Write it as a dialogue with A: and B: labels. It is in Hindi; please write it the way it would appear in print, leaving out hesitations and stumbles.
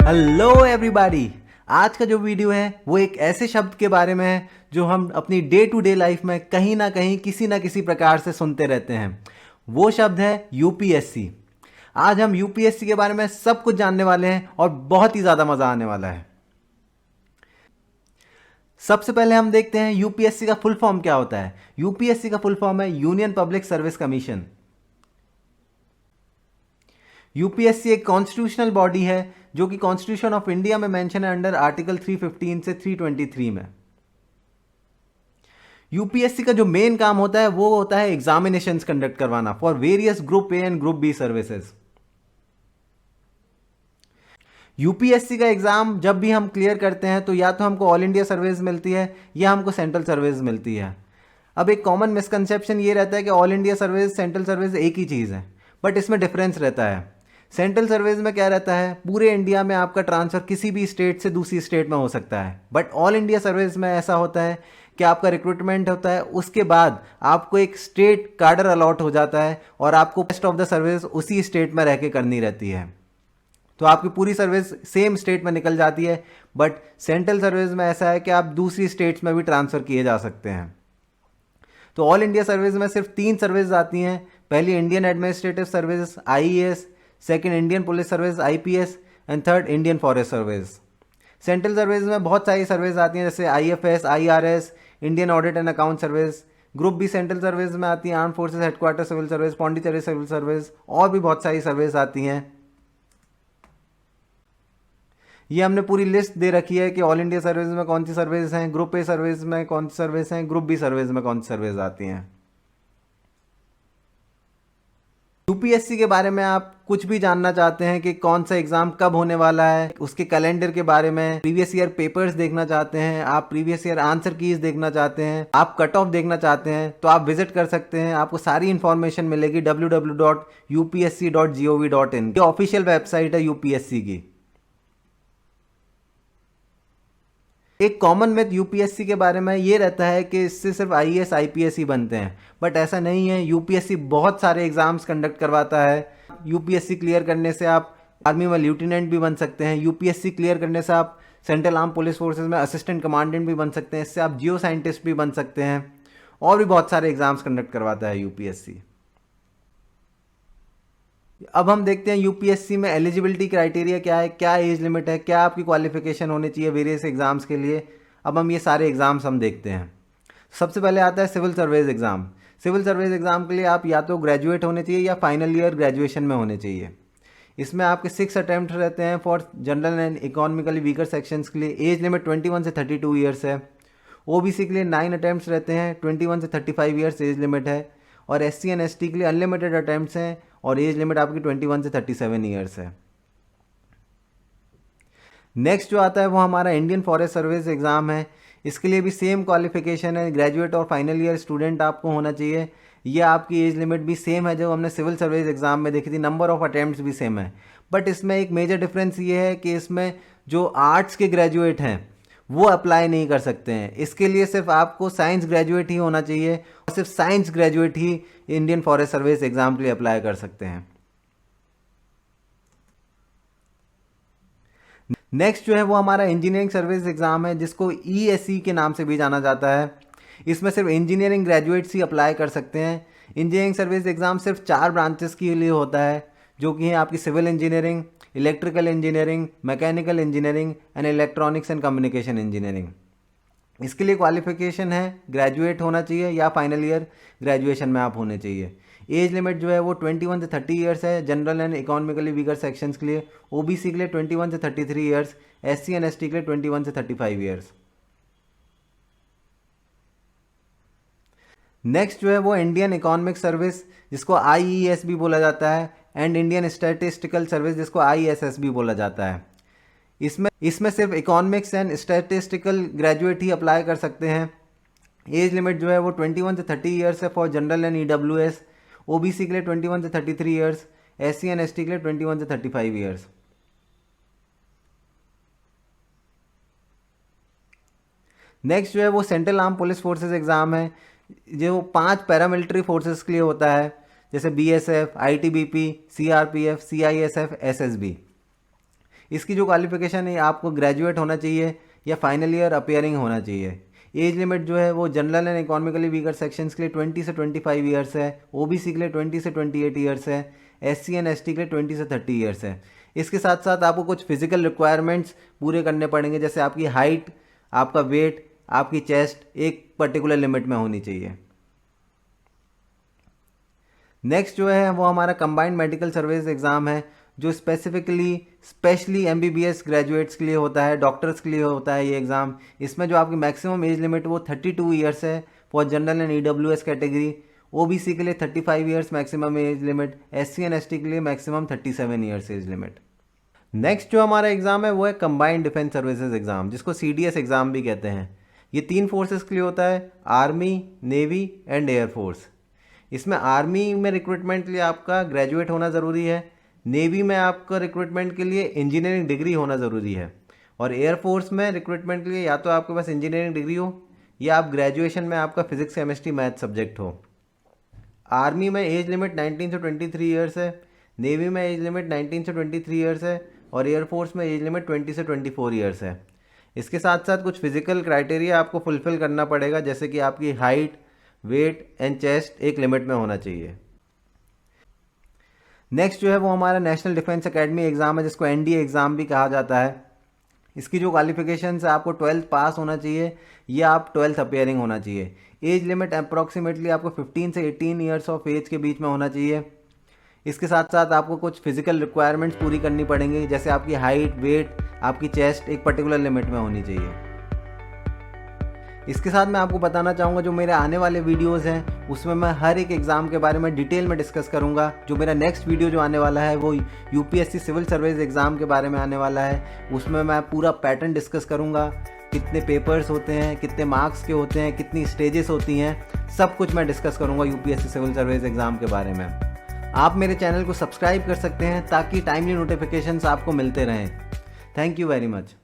A: Hello everybody. आज का जो वीडियो है वो एक ऐसे शब्द के बारे में है जो हम अपनी डे टू डे लाइफ में कहीं ना कहीं किसी ना किसी प्रकार से सुनते रहते हैं। वो शब्द है यूपीएससी। आज हम यूपीएससी के बारे में सब कुछ जानने वाले हैं और बहुत ही ज़्यादा मज़ा आने वाला है। सबसे पहले हम देखते हैं यूपीएससी का फुल फॉर्म क्या होता है। यूपीएससी का फुल फॉर्म है union public service commission. UPSC एक कॉन्स्टिट्यूशनल बॉडी है जो कि कॉन्स्टिट्यूशन ऑफ इंडिया में मेंशन है अंडर आर्टिकल 315 से 323 में। यूपीएससी का जो मेन काम होता है वो होता है एग्जामिनेशंस कंडक्ट करवाना for various group A and group B services. UPSC का एग्जाम जब भी हम क्लियर करते हैं तो या तो हमको ऑल इंडिया सर्विस मिलती है या हमको सेंट्रल सर्विस मिलती है। अब एक कॉमन मिसकंसेप्शन ये रहता है कि all India service central service एक ही चीज़ है, बट इसमें डिफरेंस रहता है। सेंट्रल सर्विस में क्या रहता है, पूरे इंडिया में आपका ट्रांसफ़र किसी भी स्टेट से दूसरी स्टेट में हो सकता है, बट ऑल इंडिया सर्विस में ऐसा होता है कि आपका रिक्रूटमेंट होता है, उसके बाद आपको एक स्टेट कार्डर अलॉट हो जाता है और आपको रेस्ट ऑफ द सर्विस उसी स्टेट में रह के करनी रहती है। तो आपकी पूरी सर्विस सेम स्टेट में निकल जाती है, बट सेंट्रल सर्विस में ऐसा है कि आप दूसरी स्टेट्स में भी ट्रांसफ़र किए जा सकते हैं। तो ऑल इंडिया सर्विस में सिर्फ 3 सर्विस आती हैं। पहली Indian administrative service IAS, second Indian police service IPS and third Indian forest service. Central service में बहुत सारी सर्विस आती हैं जैसे IFS, IRS, Indian audit and account service. Group B central service में आती हैं arm forces headquarter civil service, Pondicherry civil service, और भी बहुत सारी सर्विस आती हैं। ये हमने पूरी लिस्ट दे रखी है कि ऑल इंडिया सर्विस में कौन सी सर्विस हैं, ग्रुप ए सर्विस में कौन सी सर्विस हैं, ग्रुप बी सर्विस में कौन सी सर्विस आती हैं। यूपीएससी के बारे में आप कुछ भी जानना चाहते हैं कि कौन सा एग्जाम कब होने वाला है, उसके कैलेंडर के बारे में, प्रीवियस ईयर पेपर्स देखना चाहते हैं, आप प्रीवियस ईयर आंसर कीज देखना चाहते हैं, आप कट ऑफ देखना चाहते हैं, तो आप विजिट कर सकते हैं। आपको सारी इंफॉर्मेशन मिलेगी www.upsc.gov.in। ये ऑफिशियल वेबसाइट है यूपीएससी की। एक कॉमन मिथ यूपीएससी के बारे में ये रहता है कि इससे सिर्फ आईएएस आईपीएस ही बनते हैं, बट ऐसा नहीं है। यूपीएससी बहुत सारे एग्जाम्स कंडक्ट करवाता है। यूपीएससी क्लियर करने से आप आर्मी में लेफ्टिनेंट भी बन सकते हैं। यूपीएससी क्लियर करने से आप सेंट्रल आर्म पुलिस फोर्सेज में असिस्टेंट कमांडेंट भी बन सकते हैं। इससे आप जियो साइंटिस्ट भी बन सकते हैं, और भी बहुत सारे एग्जाम्स कंडक्ट करवाता है यूपीएससी। अब हम देखते हैं यूपीएससी में एलिजिबिलिटी क्राइटेरिया क्या है, क्या एज लिमिट है, क्या आपकी क्वालिफिकेशन होनी चाहिए वेरियस एग्जाम्स के लिए। अब हम ये सारे एग्जाम्स हम देखते हैं। सबसे पहले आता है civil service exam. Civil service exam के लिए आप या तो ग्रेजुएट होने चाहिए या फाइनल ईयर ग्रेजुएशन में होने चाहिए। इसमें आपके 6 अटैम्प्ट रहते हैं for general and economically weaker sections के लिए। एज लिमिट 21 से 32 ईयर्स है। ओबीसी के लिए 9 अटैम्प्ट्स रहते हैं, 21 से 35 ईयर्स एज लिमिट है। और एससी एंड एसटी के लिए अनलिमिटेड अटैम्प्ट्स हैं और एज लिमिट आपकी 21 से 37 ईयर्स है। नेक्स्ट जो आता है वो हमारा इंडियन फॉरेस्ट सर्विस एग्ज़ाम है। इसके लिए भी सेम क्वालिफिकेशन है, ग्रेजुएट और फाइनल ईयर स्टूडेंट आपको होना चाहिए। ये आपकी एज लिमिट भी सेम है जो हमने सिविल सर्विस एग्ज़ाम में देखी थी। नंबर ऑफ अटैम्प्ट्स भी सेम है, बट इसमें एक मेजर डिफरेंस ये है कि इसमें जो आर्ट्स के ग्रेजुएट हैं वो अप्लाई नहीं कर सकते हैं। इसके लिए सिर्फ आपको साइंस ग्रेजुएट ही होना चाहिए और सिर्फ साइंस ग्रेजुएट ही इंडियन फॉरेस्ट सर्विस एग्ज़ाम के लिए अप्लाई कर सकते हैं। नेक्स्ट जो है वो हमारा इंजीनियरिंग सर्विस एग्ज़ाम है जिसको ईएससी के नाम से भी जाना जाता है। इसमें सिर्फ इंजीनियरिंग ग्रेजुएट्स ही अप्लाई कर सकते हैं। इंजीनियरिंग सर्विस एग्ज़ाम सिर्फ 4 ब्रांचेस के लिए होता है, जो कि है आपकी civil engineering, electrical engineering, mechanical engineering and electronics and communication engineering. इसके लिए क्वालिफिकेशन है ग्रेजुएट होना चाहिए या फाइनल ईयर ग्रेजुएशन में आप होने चाहिए। एज लिमिट जो है वो 21 से 30 ईयर्स है general and economically weaker sections के लिए। ओबीसी के लिए 21 से 33 ईयर्स, एससी एंड एसटी के लिए 21 से 35 ईयर्स। नेक्स्ट जो है वो इंडियन इकोनॉमिक सर्विस जिसको आईईएस भी बोला जाता है एंड इंडियन स्टैटिस्टिकल सर्विस जिसको आईएसएस भी बोला जाता है। इसमें सिर्फ economics and statistical graduate he apply कर सकते हैं। एज लिमिट जो है वो 21 से 30 ईयर्स है for general and EWS. OBC के लिए 21 से 33 ईयर्स, एससी एंड एसटी के लिए 21 से 35 ईयर्स। नेक्स्ट जो है वो central arm police forces exam है जो 5 पैरामिलिट्री फोर्सेस के लिए होता है, जैसे BSF, ITBP, CRPF, CISF, SSB. इसकी जो क्वालिफिकेशन है आपको ग्रेजुएट होना चाहिए या फाइनल ईयर अपीयरिंग होना चाहिए। एज लिमिट जो है वो general and economically weaker sections के लिए 20 से 25 ईयर्स है, ओबीसी के लिए 20 से 28 ईयर्स है, एससी एंड एसटी के लिए 20 से 30 ईयर्स है। इसके साथ साथ आपको कुछ फिजिकल रिक्वायरमेंट्स पूरे करने पड़ेंगे, जैसे आपकी हाइट, आपका वेट, आपकी चेस्ट एक पर्टिकुलर लिमिट में होनी चाहिए। नेक्स्ट जो है वो हमारा कंबाइंड मेडिकल सर्विस एग्ज़ाम है, जो स्पेशली एमबीबीएस ग्रेजुएट्स के लिए होता है, डॉक्टर्स के लिए होता है ये एग्ज़ाम। इसमें जो आपकी मैक्सिमम एज लिमिट वो 32 ईयर्स है for general and EWS category, OBC के लिए 35 years maximum age limit, SC and ST के लिए maximum 37 years age limit. Next जो हमारा एग्ज़ाम है वो है कंबाइंड डिफेंस सर्विसेज एग्ज़ाम, जिसको सीडीएस एग्ज़ाम भी कहते हैं। ये 3 फोर्सेस के लिए होता है, आर्मी, नेवी एंड एयरफोर्स। इसमें आर्मी में रिक्रूटमेंट के लिए आपका ग्रेजुएट होना ज़रूरी है, नेवी में आपका रिक्रूटमेंट के लिए इंजीनियरिंग डिग्री होना ज़रूरी है, और एयरफोर्स में रिक्रूटमेंट के लिए या तो आपके पास इंजीनियरिंग डिग्री हो या आप ग्रेजुएशन में आपका फिजिक्स केमिस्ट्री मैथ सब्जेक्ट हो। आर्मी में एज लिमिट 19 से 23 ईयर्स है, नेवी में एज लिमिट 19 से 23 ईयर्स है, और एयरफोर्स में एज लिमिट 20 से 24 ईयर्स है। इसके साथ साथ कुछ फिजिकल क्राइटेरिया आपको फुलफिल करना पड़ेगा, जैसे कि आपकी हाइट, वेट एंड चेस्ट एक लिमिट में होना चाहिए। नेक्स्ट जो है वो हमारा नेशनल डिफेंस एकेडमी एग्ज़ाम है, जिसको एनडीए एग्ज़ाम भी कहा जाता है। इसकी जो क्वालिफिकेशन है आपको 12th पास होना चाहिए या आप 12th अपीयरिंग होना चाहिए। एज लिमिट अप्रॉक्सीमेटली आपको 15 से 18 ईयर्स ऑफ एज के बीच में होना चाहिए। इसके साथ साथ आपको कुछ फिजिकल रिक्वायरमेंट्स पूरी करनी पड़ेंगी, जैसे आपकी हाइट, वेट, आपकी चेस्ट एक पर्टिकुलर लिमिट में होनी चाहिए। इसके साथ मैं आपको बताना चाहूँगा जो मेरे आने वाले वीडियोस हैं उसमें मैं हर एक एग्ज़ाम के बारे में डिटेल में डिस्कस करूँगा। जो मेरा नेक्स्ट वीडियो जो आने वाला है वो यूपीएससी सिविल सर्विस एग्ज़ाम के बारे में आने वाला है। उसमें मैं पूरा पैटर्न डिस्कस करूँगा, कितने पेपर्स होते हैं, कितने मार्क्स के होते हैं, कितनी स्टेजेस होती हैं, सब कुछ मैं डिस्कस करूँगा यूपीएससी सिविल सर्विस एग्ज़ाम के बारे में। आप मेरे चैनल को सब्सक्राइब कर सकते हैं ताकि टाइमली नोटिफिकेशंस आपको मिलते रहें। Thank you very much.